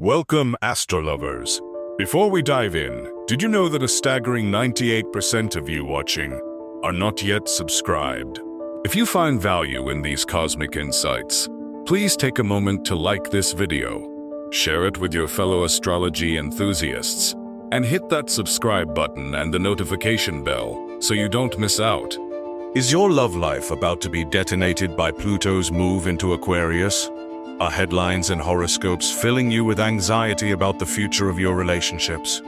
Welcome, AstroLovers. Before we dive in, did you know that a staggering 98% of you watching are not yet subscribed? If you find value in these cosmic insights, please take a moment to like this video, share it with your fellow astrology enthusiasts, and hit that subscribe button and the notification bell so you don't miss out. Is your love life about to be detonated by Pluto's move into Aquarius? Are headlines and horoscopes filling you with anxiety about the future of your relationships?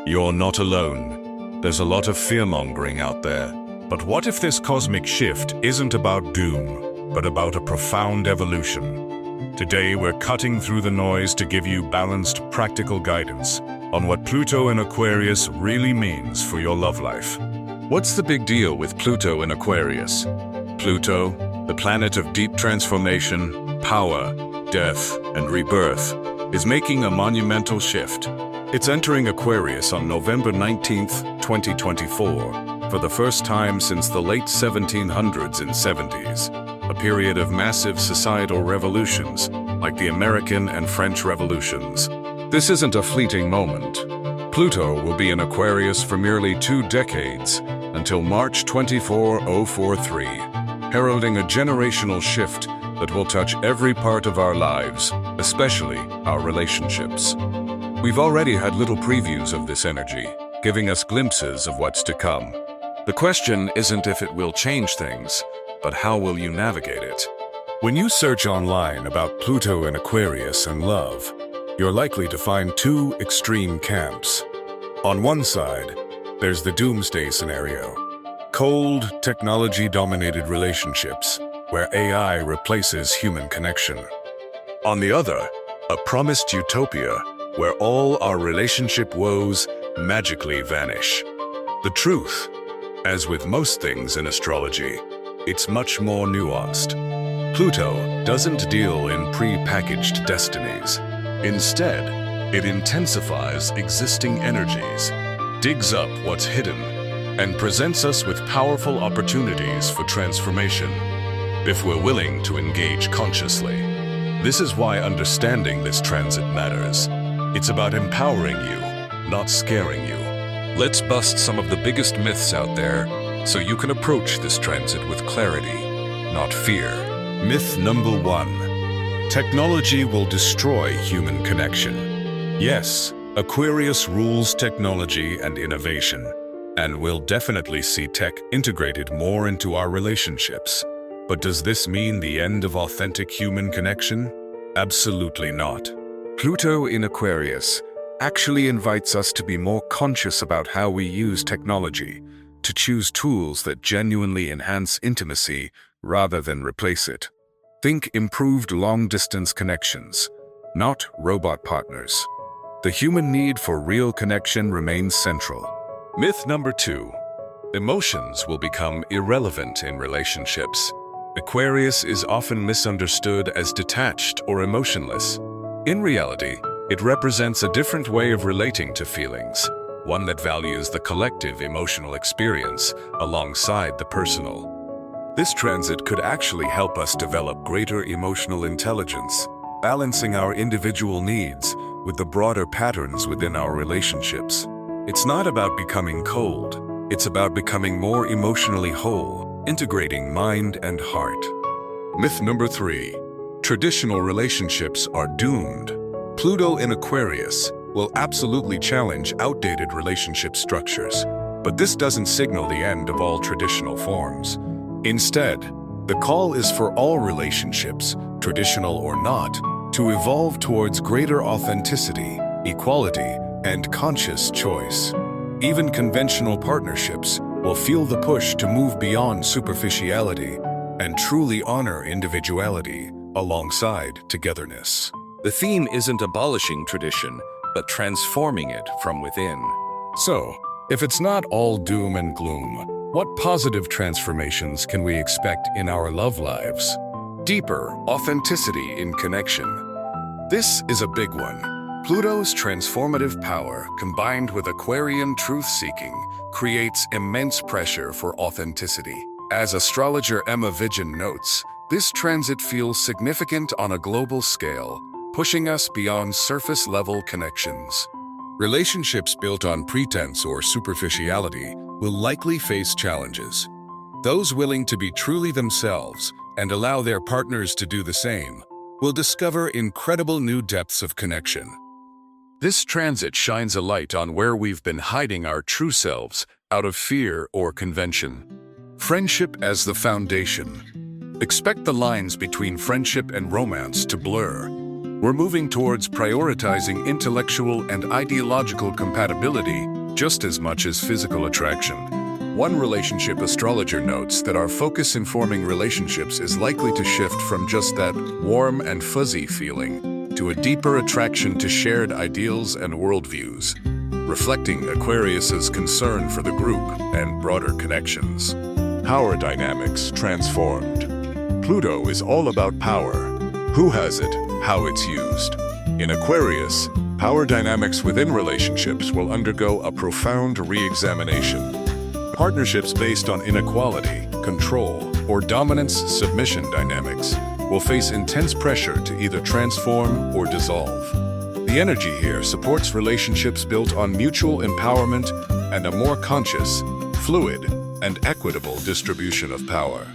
You're not alone. There's a lot of fear-mongering out there. But what if this cosmic shift isn't about doom, but about a profound evolution? Today, we're cutting through the noise to give you balanced, practical guidance on what Pluto in Aquarius really means for your love life. What's the big deal with Pluto in Aquarius? Pluto, the planet of deep transformation, power, death, and rebirth, is making a monumental shift. It's entering Aquarius on November 19th, 2024, for the first time since the late 1700s and 70s, a period of massive societal revolutions like the American and French revolutions. This isn't a fleeting moment. Pluto will be in Aquarius for nearly 2 decades, until March 24, 043, heralding a generational shift that will touch every part of our lives, especially our relationships. We've already had little previews of this energy, giving us glimpses of what's to come. The question isn't if it will change things, but how will you navigate it? When you search online about Pluto in Aquarius and love, you're likely to find 2 extreme camps. On one side, there's the doomsday scenario. Cold, technology-dominated relationships, where AI replaces human connection. On the other, a promised utopia where all our relationship woes magically vanish. The truth, as with most things in astrology, it's much more nuanced. Pluto doesn't deal in pre-packaged destinies. Instead, it intensifies existing energies, digs up what's hidden, and presents us with powerful opportunities for transformation, if we're willing to engage consciously. This is why understanding this transit matters. It's about empowering you, not scaring you. Let's bust some of the biggest myths out there so you can approach this transit with clarity, not fear. Myth number 1. Technology will destroy human connection. Yes, Aquarius rules technology and innovation, and we'll definitely see tech integrated more into our relationships. But does this mean the end of authentic human connection? Absolutely not. Pluto in Aquarius actually invites us to be more conscious about how we use technology, to choose tools that genuinely enhance intimacy rather than replace it. Think improved long-distance connections, not robot partners. The human need for real connection remains central. Myth number 2. Emotions will become irrelevant in relationships. Aquarius is often misunderstood as detached or emotionless. In reality, it represents a different way of relating to feelings, one that values the collective emotional experience alongside the personal. This transit could actually help us develop greater emotional intelligence, balancing our individual needs with the broader patterns within our relationships. It's not about becoming cold, it's about becoming more emotionally whole, integrating mind and heart. Myth number 3. Traditional relationships are doomed. Pluto in Aquarius will absolutely challenge outdated relationship structures, but this doesn't signal the end of all traditional forms. Instead, the call is for all relationships, traditional or not, to evolve towards greater authenticity, equality, and conscious choice. Even conventional partnerships will feel the push to move beyond superficiality and truly honor individuality alongside togetherness. The theme isn't abolishing tradition, but transforming it from within. So, if it's not all doom and gloom, what positive transformations can we expect in our love lives? Deeper authenticity in connection. This is a big one. Pluto's transformative power, combined with Aquarian truth-seeking, creates immense pressure for authenticity. As astrologer Emma Vigin notes, this transit feels significant on a global scale, pushing us beyond surface-level connections. Relationships built on pretense or superficiality will likely face challenges. Those willing to be truly themselves and allow their partners to do the same will discover incredible new depths of connection. This transit shines a light on where we've been hiding our true selves out of fear or convention. Friendship as the foundation. Expect the lines between friendship and romance to blur. We're moving towards prioritizing intellectual and ideological compatibility just as much as physical attraction. One relationship astrologer notes that our focus in forming relationships is likely to shift from just that warm and fuzzy feeling to a deeper attraction to shared ideals and worldviews, reflecting Aquarius's concern for the group and broader connections. Power dynamics transformed. Pluto is all about power. Who has it, how it's used. In Aquarius, power dynamics within relationships will undergo a profound re-examination. Partnerships based on inequality, control, or dominance-submission dynamics will face intense pressure to either transform or dissolve. The energy here supports relationships built on mutual empowerment and a more conscious, fluid, and equitable distribution of power.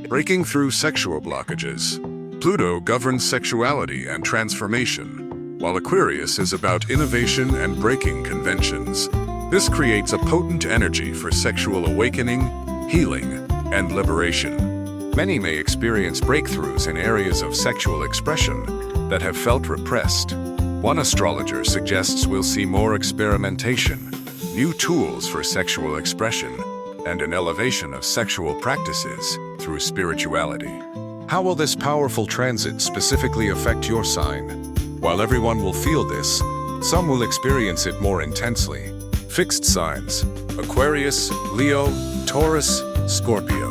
Breaking through sexual blockages. Pluto governs sexuality and transformation, while Aquarius is about innovation and breaking conventions. This creates a potent energy for sexual awakening, healing, and liberation. Many may experience breakthroughs in areas of sexual expression that have felt repressed. One astrologer suggests we'll see more experimentation, new tools for sexual expression, and an elevation of sexual practices through spirituality. How will this powerful transit specifically affect your sign? While everyone will feel this, some will experience it more intensely. Fixed signs: Aquarius, Leo, Taurus, Scorpio.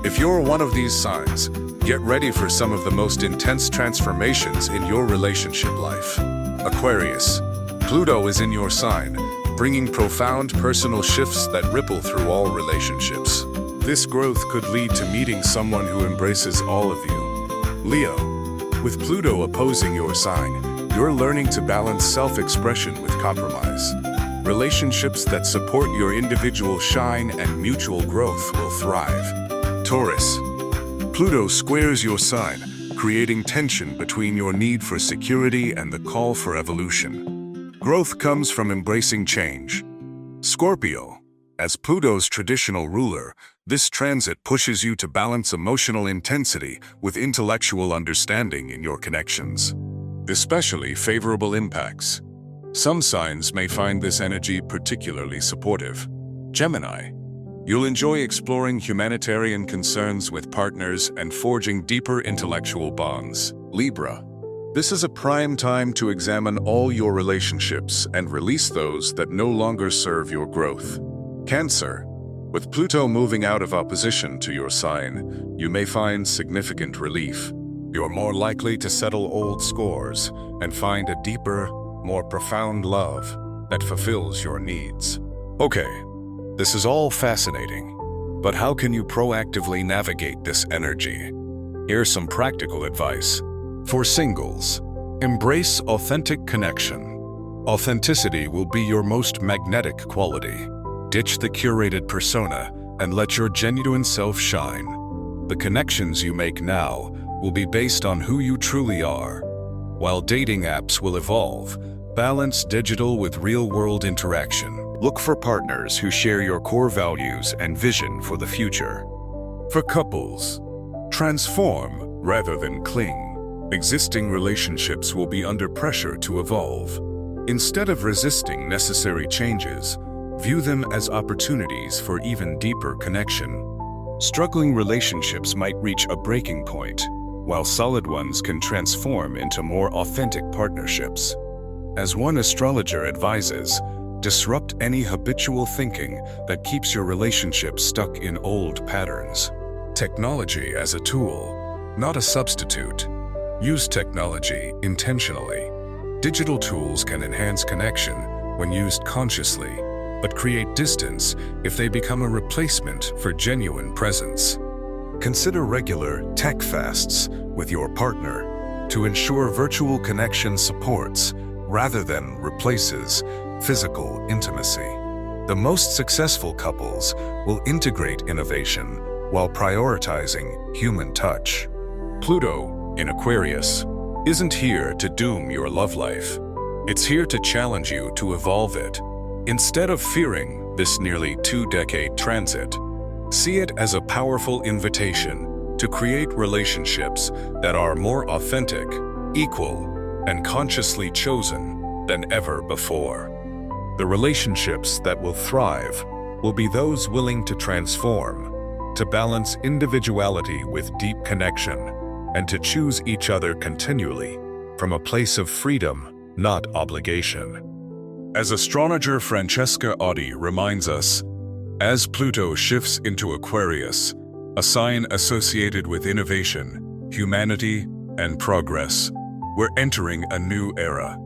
If you're one of these signs, get ready for some of the most intense transformations in your relationship life. Aquarius. Pluto is in your sign, bringing profound personal shifts that ripple through all relationships. This growth could lead to meeting someone who embraces all of you. Leo. With Pluto opposing your sign, you're learning to balance self-expression with compromise. Relationships that support your individual shine and mutual growth will thrive. Taurus. Pluto squares your sign, creating tension between your need for security and the call for evolution. Growth comes from embracing change. Scorpio. As Pluto's traditional ruler, this transit pushes you to balance emotional intensity with intellectual understanding in your connections. Especially favorable impacts. Some signs may find this energy particularly supportive. Gemini. You'll enjoy exploring humanitarian concerns with partners and forging deeper intellectual bonds. Libra. This is a prime time to examine all your relationships and release those that no longer serve your growth. Cancer. With Pluto moving out of opposition to your sign, you may find significant relief. You're more likely to settle old scores and find a deeper, more profound love that fulfills your needs. Okay, this is all fascinating, but how can you proactively navigate this energy? Here's some practical advice. For singles, embrace authentic connection. Authenticity will be your most magnetic quality. Ditch the curated persona and let your genuine self shine. The connections you make now will be based on who you truly are. While dating apps will evolve, balance digital with real-world interaction. Look for partners who share your core values and vision for the future. For couples, transform rather than cling. Existing relationships will be under pressure to evolve. Instead of resisting necessary changes, view them as opportunities for even deeper connection. Struggling relationships might reach a breaking point, while solid ones can transform into more authentic partnerships. As one astrologer advises, disrupt any habitual thinking that keeps your relationship stuck in old patterns. Technology as a tool, not a substitute. Use technology intentionally. Digital tools can enhance connection when used consciously, but create distance if they become a replacement for genuine presence. Consider regular tech fasts with your partner. to ensure virtual connection supports, rather than replaces, physical intimacy. The most successful couples will integrate innovation while prioritizing human touch. Pluto, in Aquarius, isn't here to doom your love life. It's here to challenge you to evolve it. Instead of fearing this nearly 2-decade transit, see it as a powerful invitation to create relationships that are more authentic, equal, and consciously chosen than ever before. The relationships that will thrive will be those willing to transform, to balance individuality with deep connection, and to choose each other continually from a place of freedom, not obligation. As astrologer Francesca Audi reminds us, as Pluto shifts into Aquarius, a sign associated with innovation, humanity, and progress, we're entering a new era.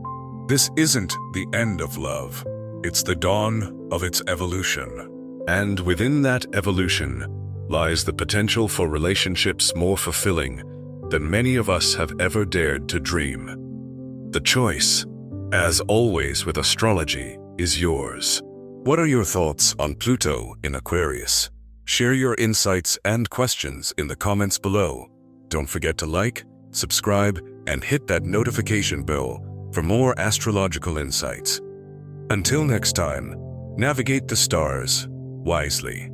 This isn't the end of love, it's the dawn of its evolution. And within that evolution lies the potential for relationships more fulfilling than many of us have ever dared to dream. The choice, as always with astrology, is yours. What are your thoughts on Pluto in Aquarius? Share your insights and questions in the comments below. Don't forget to like, subscribe, and hit that notification bell for more astrological insights. Until next time, navigate the stars wisely.